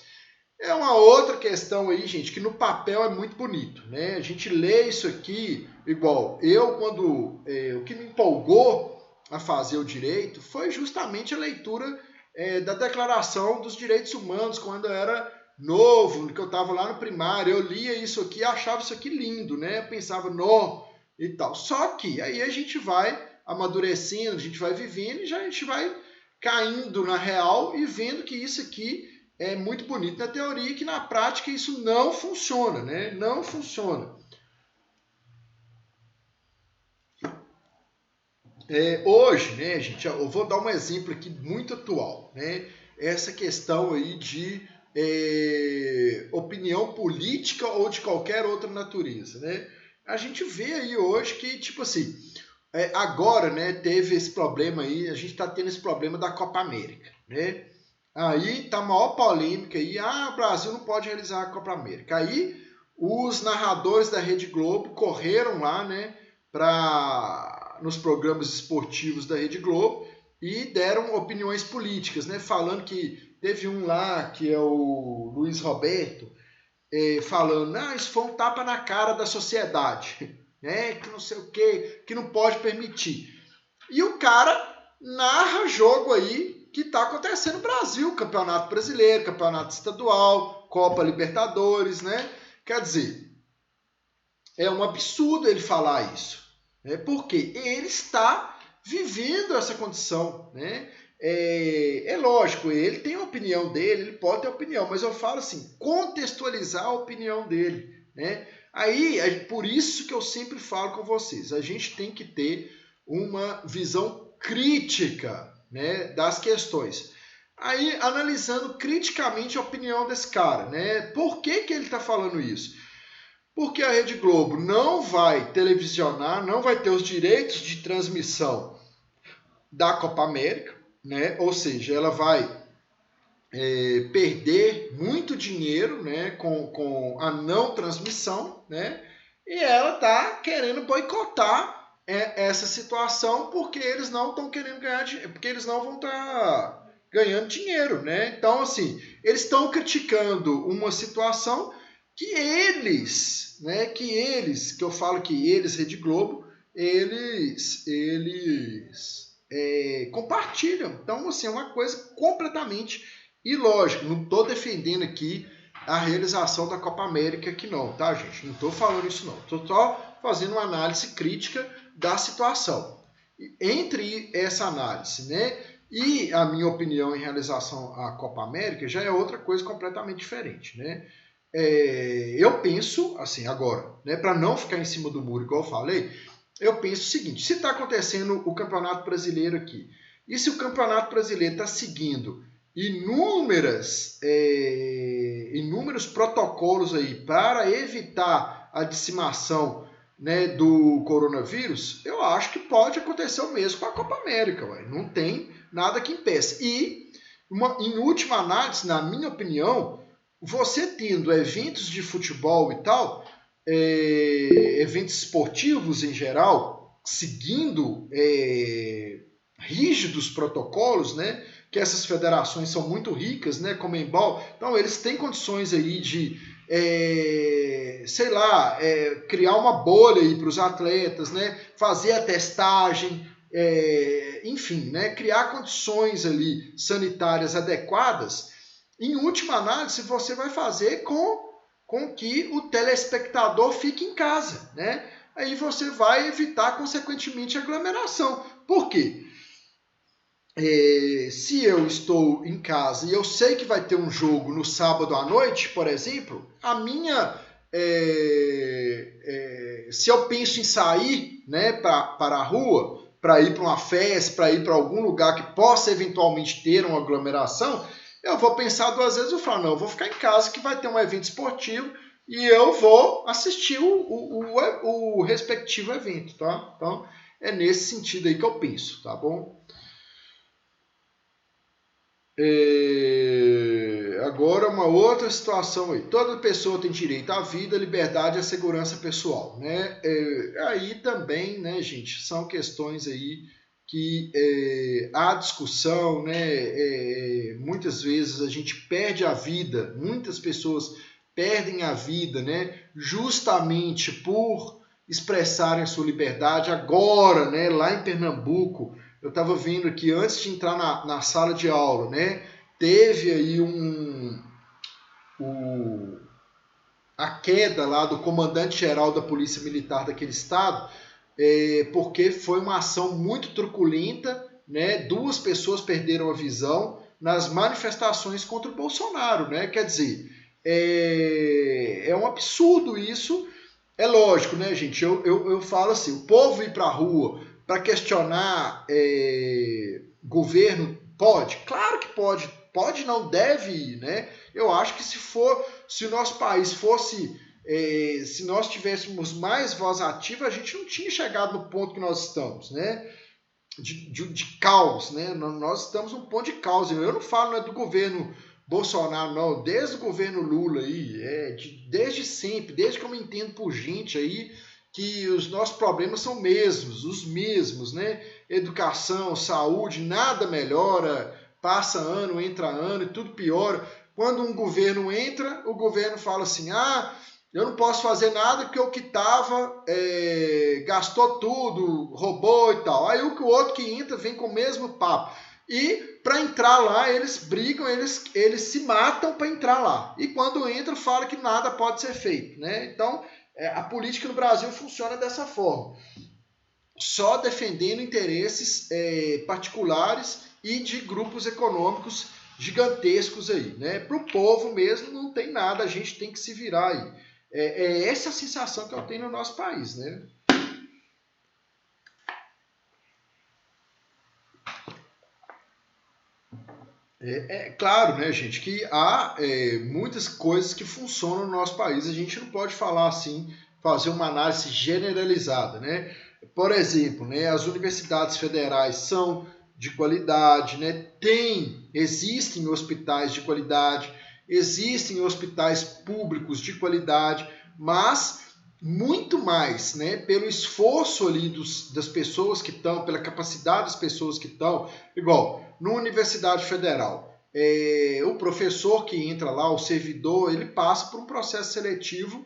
É uma outra questão aí, gente, que no papel é muito bonito, né? A gente lê isso aqui, igual eu, quando o que me empolgou a fazer o direito foi justamente a leitura da Declaração dos Direitos Humanos, quando eu era novo, que eu estava lá no primário, eu lia isso aqui e achava isso aqui lindo, né? Eu pensava, nó, e tal. Só que aí a gente vai amadurecendo, a gente vai vivendo e já a gente vai caindo na real e vendo que isso aqui é muito bonito na teoria e que na prática isso não funciona, né? Não funciona. Hoje, né, gente, eu vou dar um exemplo aqui muito atual, né? Essa questão aí de opinião política ou de qualquer outra natureza, né? A gente vê aí hoje que, tipo assim, agora, né, teve esse problema aí, a gente está tendo esse problema da Copa América, né? Aí tá a maior polêmica aí, o Brasil não pode realizar a Copa América. Aí os narradores da Rede Globo correram lá, né, nos programas esportivos da Rede Globo e deram opiniões políticas, né, falando que teve um lá, que é o Luiz Roberto, falando, isso foi um tapa na cara da sociedade, né? Que não sei o quê, que não pode permitir. E o cara narra jogo aí que está acontecendo no Brasil, Campeonato Brasileiro, Campeonato Estadual, Copa Libertadores, né? Quer dizer, é um absurdo ele falar isso, né? Porque ele está vivendo essa condição, né? É lógico, ele tem a opinião dele, ele pode ter opinião, mas eu falo assim, contextualizar a opinião dele, né? Aí, é por isso que eu sempre falo com vocês, a gente tem que ter uma visão crítica, né, das questões. Aí, analisando criticamente a opinião desse cara, né? Por que que ele está falando isso? Porque a Rede Globo não vai televisionar, não vai ter os direitos de transmissão da Copa América, né? Ou seja, ela vai perder muito dinheiro, né? Com a não transmissão, né? E ela está querendo boicotar essa situação porque eles não estão querendo ganhar dinheiro, porque eles não vão estar ganhando dinheiro, né? Então, assim, eles estão criticando uma situação que eles, né? Que eu falo que eles, Rede Globo, eles compartilham. Então, assim, é uma coisa completamente ilógica. Não estou defendendo aqui a realização da Copa América aqui não, tá, gente? Não estou falando isso não. Estou só fazendo uma análise crítica da situação. Entre essa análise, né, e a minha opinião em realização à Copa América já é outra coisa completamente diferente, né? Eu penso, assim, agora, né, para não ficar em cima do muro, igual eu falei, eu penso o seguinte, se está acontecendo o Campeonato Brasileiro aqui, e se o Campeonato Brasileiro está seguindo inúmeros protocolos aí para evitar a disseminação, né, do coronavírus, eu acho que pode acontecer o mesmo com a Copa América, ué. Não tem nada que impeça. E, em última análise, na minha opinião, você tendo eventos de futebol e tal, eventos esportivos em geral, seguindo rígidos protocolos, né? Que essas federações são muito ricas, né? Como em Comembol, então eles têm condições aí de, sei lá, criar uma bolha aí para os atletas, né? Fazer a testagem, enfim, né? Criar condições ali sanitárias adequadas. Em última análise, você vai fazer com que o telespectador fique em casa, né? Aí você vai evitar, consequentemente, a aglomeração. Por quê? Se eu estou em casa e eu sei que vai ter um jogo no sábado à noite, por exemplo, a minha... se eu penso em sair, né, para a rua, para ir para uma festa, para ir para algum lugar que possa eventualmente ter uma aglomeração, eu vou pensar duas vezes e falar, não, eu vou ficar em casa que vai ter um evento esportivo e eu vou assistir o respectivo evento, tá? Então, é nesse sentido aí que eu penso, tá bom? Agora, uma outra situação aí. Toda pessoa tem direito à vida, liberdade e à segurança pessoal, né? Aí também, né, gente, são questões aí que há discussão, né? Muitas vezes a gente perde a vida, muitas pessoas perdem a vida, né? Justamente por expressarem a sua liberdade. Agora, né, lá em Pernambuco, eu estava vendo aqui, antes de entrar na sala de aula, né? Teve aí a queda lá do comandante-geral da Polícia Militar daquele estado, porque foi uma ação muito truculenta, né? 2 pessoas perderam a visão nas manifestações contra o Bolsonaro, né? Quer dizer, é um absurdo isso. É lógico, né, gente? Eu falo assim, o povo ir para a rua para questionar governo, pode? Claro que pode. Pode, não deve ir, né? Eu acho que se o nosso país fosse, se nós tivéssemos mais voz ativa, a gente não tinha chegado no ponto que nós estamos, né? De caos, né? Nós estamos num ponto de caos. Eu não falo, né, do governo Bolsonaro, não. Desde o governo Lula aí, desde sempre, desde que eu me entendo por gente aí, que os nossos problemas são os mesmos, né? Educação, saúde, nada melhora, passa ano, entra ano e tudo piora. Quando um governo entra, o governo fala assim, eu não posso fazer nada porque o que estava gastou tudo, roubou e tal. Aí o outro que entra vem com o mesmo papo. E para entrar lá, eles brigam, eles se matam para entrar lá. E quando entra, fala que nada pode ser feito, né? Então, a política no Brasil funciona dessa forma. Só defendendo interesses particulares e de grupos econômicos gigantescos aí, né? Para o povo mesmo não tem nada, a gente tem que se virar aí. É essa a sensação que eu tenho no nosso país, né? É claro, né, gente, que há muitas coisas que funcionam no nosso país. A gente não pode falar assim, fazer uma análise generalizada, né? Por exemplo, né, as universidades federais são de qualidade, né? Existem hospitais de qualidade, existem hospitais públicos de qualidade, mas muito mais, né, pelo esforço ali das pessoas que estão, pela capacidade das pessoas que estão, igual na Universidade Federal. O professor que entra lá, o servidor, ele passa por um processo seletivo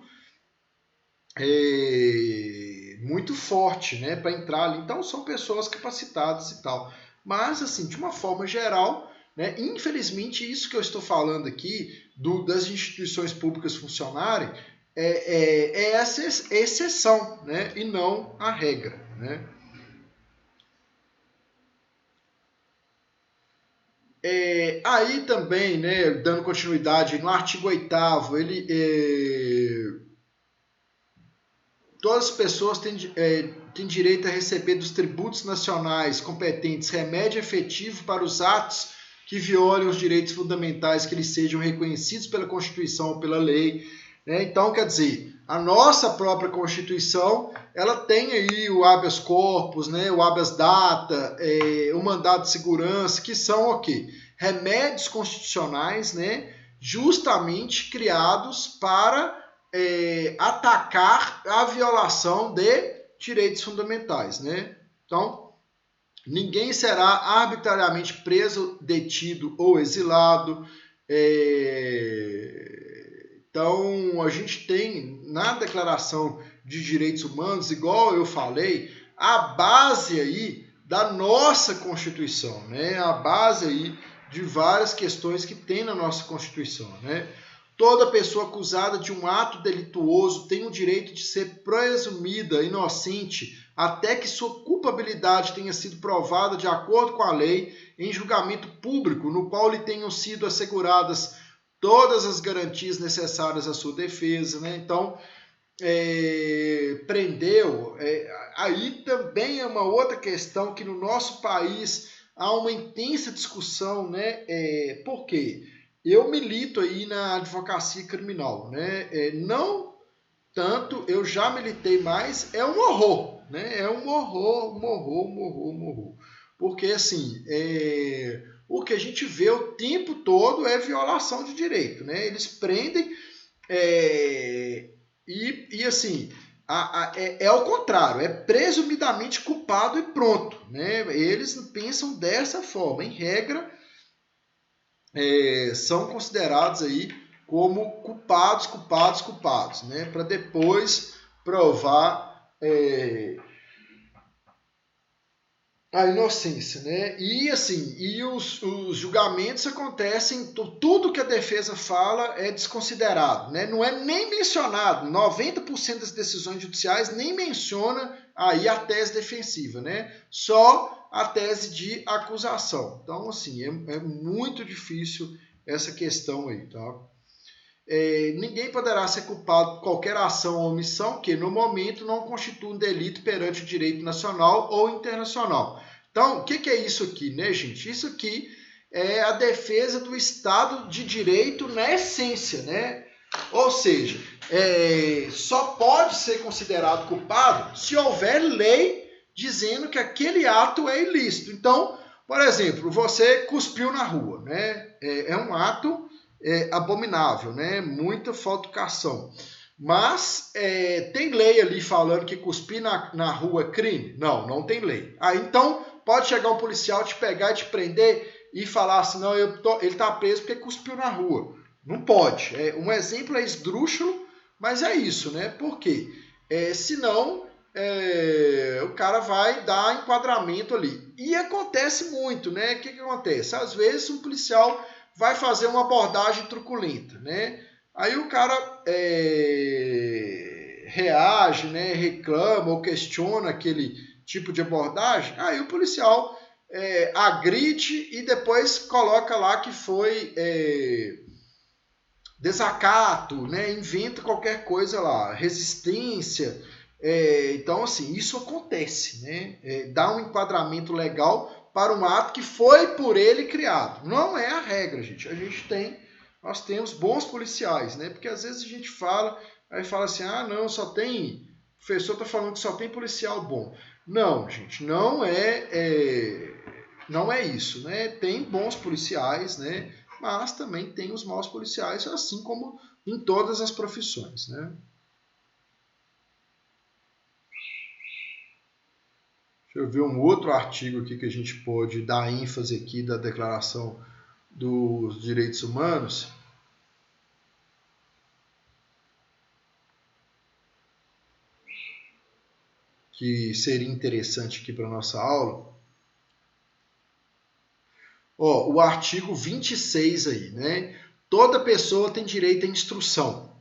muito forte, né, para entrar ali. Então são pessoas capacitadas e tal. Mas assim, de uma forma geral, né, infelizmente isso que eu estou falando aqui das instituições públicas funcionarem é essa exceção, né, e não a regra, né? Aí também, né, dando continuidade, no artigo 8º, todas as pessoas têm direito a receber dos tributos nacionais competentes remédio efetivo para os atos que violem os direitos fundamentais que lhes sejam reconhecidos pela Constituição ou pela lei. Né? Então, quer dizer, a nossa própria Constituição, ela tem aí o habeas corpus, né, o habeas data, o mandado de segurança, que são o quê? Remédios constitucionais, né, justamente criados para atacar a violação de direitos fundamentais, né? Então, ninguém será arbitrariamente preso, detido ou exilado. Então, a gente tem na Declaração de Direitos Humanos, igual eu falei, a base aí da nossa Constituição, né? A base aí de várias questões que tem na nossa Constituição, né? Toda pessoa acusada de um ato delituoso tem o direito de ser presumida inocente até que sua culpabilidade tenha sido provada de acordo com a lei em julgamento público, no qual lhe tenham sido asseguradas todas as garantias necessárias à sua defesa, né? Então, prendeu. Aí também é uma outra questão que no nosso país há uma intensa discussão, né? Por quê? Eu milito aí na advocacia criminal, né? Não tanto, eu já militei mais, é um horror, né? É um horror, um horror, um horror, um horror. Porque, assim, o que a gente vê o tempo todo é violação de direito, né? Eles prendem e assim, é ao contrário, é presumidamente culpado e pronto, né? Eles pensam dessa forma, em regra, são considerados aí como culpados, né? Para depois provar a inocência, né? E assim, os julgamentos acontecem, tudo que a defesa fala é desconsiderado, né? Não é nem mencionado. 90% das decisões judiciais nem menciona aí a tese defensiva, né? Só a tese de acusação. Então, assim, é muito difícil essa questão aí, tá? Ninguém poderá ser culpado por qualquer ação ou omissão que, no momento, não constitua um delito perante o direito nacional ou internacional. Então, o que é isso aqui, né, gente? Isso aqui é a defesa do Estado de Direito na essência, né? Ou seja, só pode ser considerado culpado se houver lei dizendo que aquele ato é ilícito. Então, por exemplo, você cuspiu na rua, né? É um ato abominável, né? Muita falta de educação. Mas tem lei ali falando que cuspir na rua é crime? Não, não tem lei. Então pode chegar um policial, te pegar e te prender e falar assim, não, ele está preso porque cuspiu na rua. Não pode. Um exemplo é esdrúxulo, Mas é isso, né? Por quê? Senão o cara vai dar enquadramento ali. E acontece muito, né? O que acontece? Às vezes um policial vai fazer uma abordagem truculenta, né? Aí o cara reage, né? Reclama ou questiona aquele tipo de abordagem. Aí o policial agride e depois coloca lá que foi desacato, né? Inventa qualquer coisa lá, resistência. Então, assim, isso acontece, né? Dá um enquadramento legal para um ato que foi por ele criado. Não é a regra, gente. Nós temos bons policiais, né? Porque às vezes a gente aí fala assim, não, só tem, o professor está falando que só tem policial bom. Não, gente, não é isso, né? Tem bons policiais, né? Mas também tem os maus policiais, assim como em todas as profissões, né? Deixa eu ver um outro artigo aqui que a gente pode dar ênfase aqui da Declaração dos Direitos Humanos. Que seria interessante aqui para a nossa aula. O artigo 26 aí, né? Toda pessoa tem direito à instrução.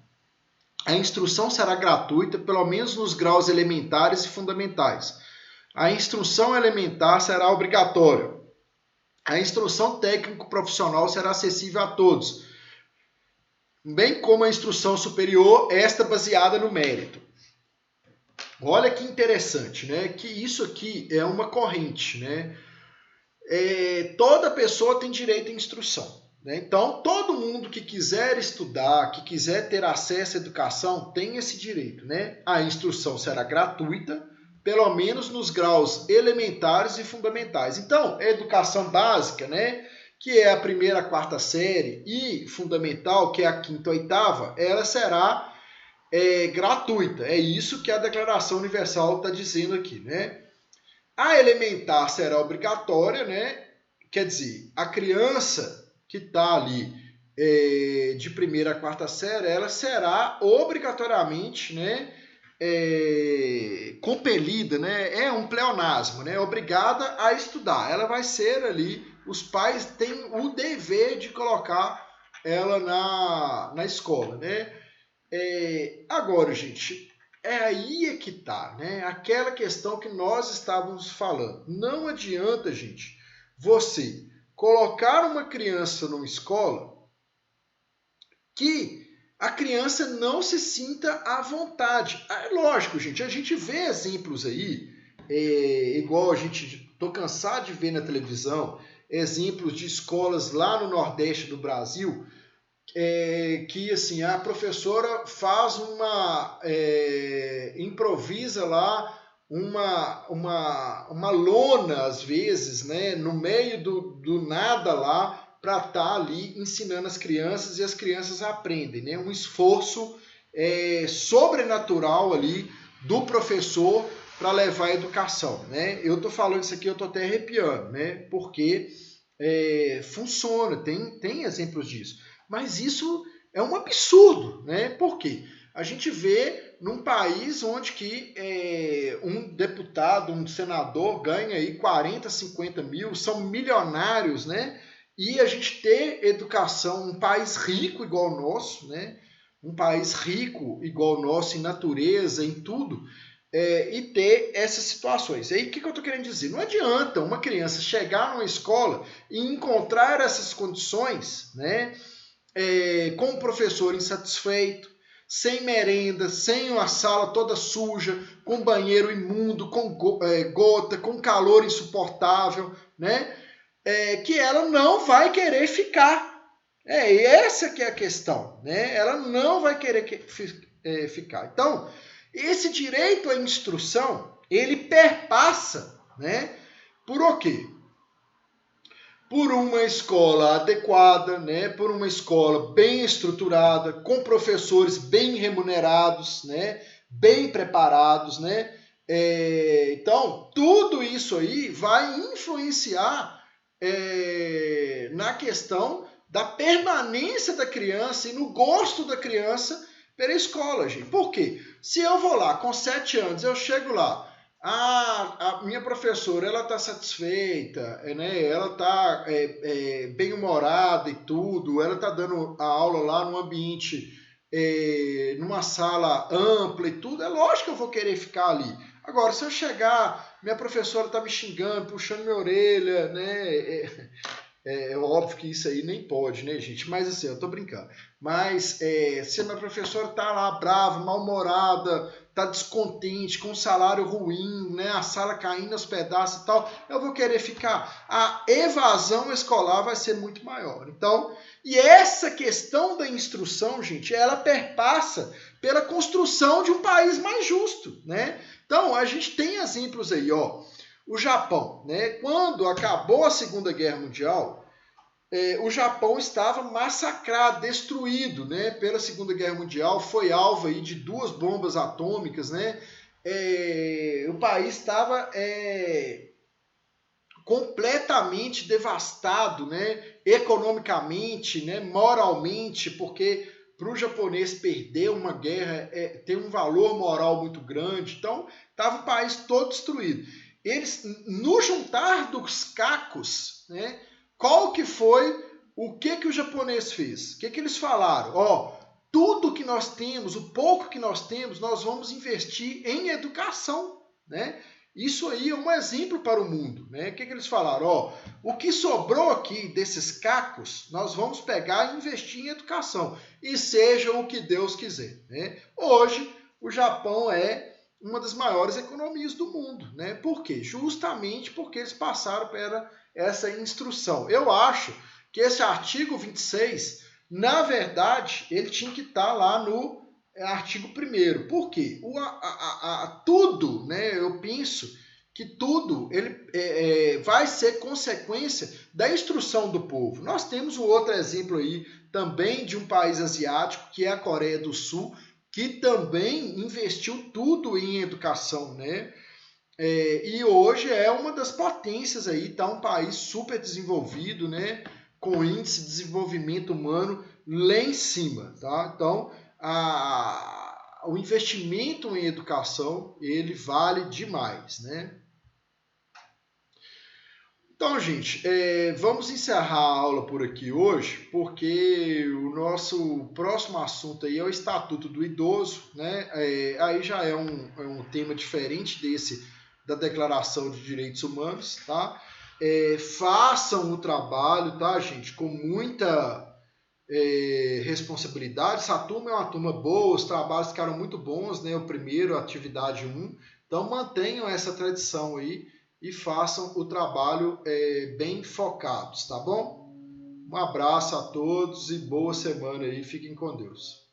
A instrução será gratuita, pelo menos nos graus elementares e fundamentais. A instrução elementar será obrigatória. A instrução técnico-profissional será acessível a todos, bem como a instrução superior, esta baseada no mérito. Olha que interessante, né? Que isso aqui é uma corrente, né? Toda pessoa tem direito à instrução, né? Então, todo mundo que quiser estudar, que quiser ter acesso à educação, tem esse direito, né? A instrução será gratuita, pelo menos nos graus elementares e fundamentais. Então, a educação básica, né? Que é a primeira, a quarta série, e fundamental, que é a quinta, oitava, ela será gratuita. É isso que a Declaração Universal está dizendo aqui, né? A elementar será obrigatória, né? Quer dizer, a criança que está ali de primeira a quarta série, ela será obrigatoriamente, né? Compelida, né? É um pleonasmo, né? Obrigada a estudar. Ela vai ser ali, os pais têm o dever de colocar ela na escola, né? Agora, gente, aí que tá, né? Aquela questão que nós estávamos falando. Não adianta, gente, você colocar uma criança numa escola que a criança não se sinta à vontade. Lógico, gente, a gente vê exemplos aí, igual a gente, tô cansado de ver na televisão, exemplos de escolas lá no Nordeste do Brasil, que assim, a professora faz improvisa lá uma lona, às vezes, né, no meio do nada lá, para estar ali ensinando as crianças, e as crianças aprendem, né, um esforço sobrenatural ali do professor para levar a educação, né? Eu tô falando isso aqui, eu tô até arrepiando, né, porque funciona, tem exemplos disso. Mas isso é um absurdo, né? Por quê? A gente vê num país onde que um deputado, um senador ganha aí 40, 50 mil, são milionários, né? E a gente ter educação, um país rico igual o nosso, né? Um país rico igual o nosso em natureza, em tudo, e ter essas situações. Aí o que eu estou querendo dizer? Não adianta uma criança chegar numa escola e encontrar essas condições, né? Com o professor insatisfeito, sem merenda, sem uma sala toda suja, com banheiro imundo, com gota, com calor insuportável, né? Que ela não vai querer ficar. Essa que é a questão, né? Ela não vai querer ficar. Então, esse direito à instrução, ele perpassa, né? Por o quê? Por uma escola adequada, né? Por uma escola bem estruturada, com professores bem remunerados, né? Bem preparados, né? Então, tudo isso aí vai influenciar na questão da permanência da criança e no gosto da criança Pela escola, gente. Por quê? Se eu vou lá com 7 anos, eu chego lá, a minha professora, ela está satisfeita, né? Ela está bem-humorada e tudo, ela está dando a aula lá num ambiente, numa sala ampla e tudo, é lógico que eu vou querer ficar ali. Agora, se eu chegar, minha professora está me xingando, puxando minha orelha, né? É óbvio que isso aí nem pode, né, gente? Mas assim, eu tô brincando. Mas se a minha professora tá lá brava, mal-humorada, tá descontente, com um salário ruim, né, a sala caindo aos pedaços e tal, eu vou querer ficar. A evasão escolar vai ser muito maior. Então, e essa questão da instrução, gente, ela perpassa pela construção de um país mais justo, né? Então, a gente tem exemplos aí, ó. O Japão, né? Quando acabou a Segunda Guerra Mundial, o Japão estava massacrado, destruído, né? Pela Segunda Guerra Mundial, foi alvo aí de 2 bombas atômicas, né? O país estava completamente devastado, né? Economicamente, né? Moralmente, porque para o japonês perder uma guerra tem um valor moral muito grande. Então, estava o país todo destruído. Eles, no juntar dos cacos, né? Qual que foi, o que o japonês fez? O que eles falaram? Ó, tudo que nós temos, o pouco que nós temos, nós vamos investir em educação, né? Isso aí é um exemplo para o mundo, né? O que eles falaram? Ó, o que sobrou aqui desses cacos, nós vamos pegar e investir em educação. E seja o que Deus quiser, né? Hoje, o Japão é uma das maiores economias do mundo, né? Por quê? Justamente porque eles passaram pela essa instrução. Eu acho que esse artigo 26, na verdade, ele tinha que estar lá no artigo 1º. Por quê? Tudo, né? Eu penso que tudo ele vai ser consequência da instrução do povo. Nós temos um outro exemplo aí, também de um país asiático, que é a Coreia do Sul, que também investiu tudo em educação, né? E hoje é uma das potências aí, tá um país super desenvolvido, né? Com índice de desenvolvimento humano lá em cima, tá? Então, o investimento em educação, ele vale demais, né? Então, gente, vamos encerrar a aula por aqui hoje, porque o nosso próximo assunto aí é o Estatuto do Idoso, né? Aí já é um tema diferente desse da Declaração de Direitos Humanos, tá? Façam o trabalho, tá, gente? Com muita responsabilidade. Essa turma é uma turma boa, os trabalhos ficaram muito bons, né? O primeiro, atividade 1. Então, mantenham essa tradição aí e façam o trabalho bem focados, tá bom? Um abraço a todos e boa semana aí. Fiquem com Deus.